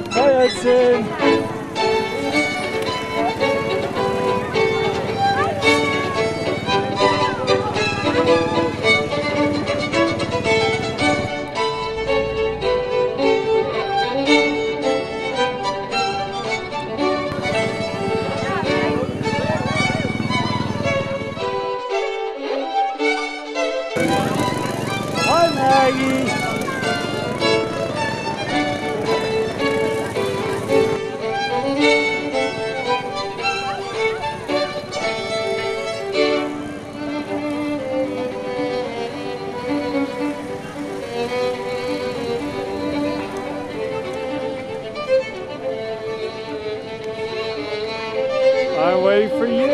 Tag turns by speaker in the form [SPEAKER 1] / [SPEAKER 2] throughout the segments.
[SPEAKER 1] Hi, Hudson. Hi, Maggie. I'm waiting for you.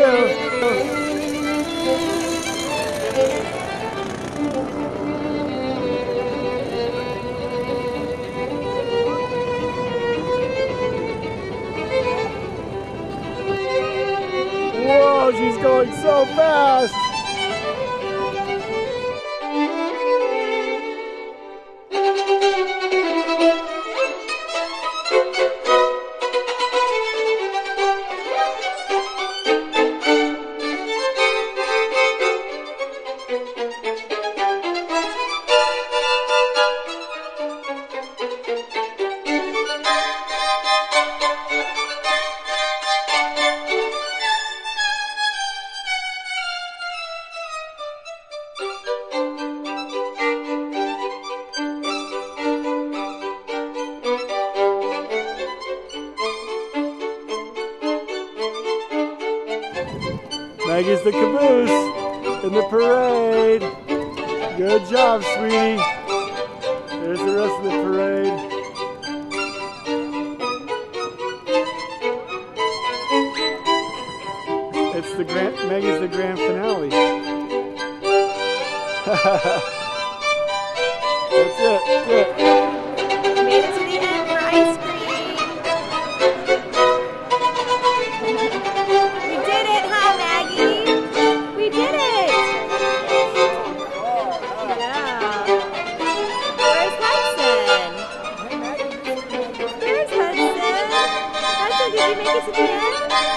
[SPEAKER 1] Whoa, she's going so fast. Maggie's the caboose in the parade. Good job, sweetie. There's the rest of the parade. Maggie's the grand finale. That's it. Good.
[SPEAKER 2] Made it to the end for ice cream. We did it, huh, Maggie? We did it. Yeah. Where's Hudson? There's Hudson. Hudson, did you make it to the end?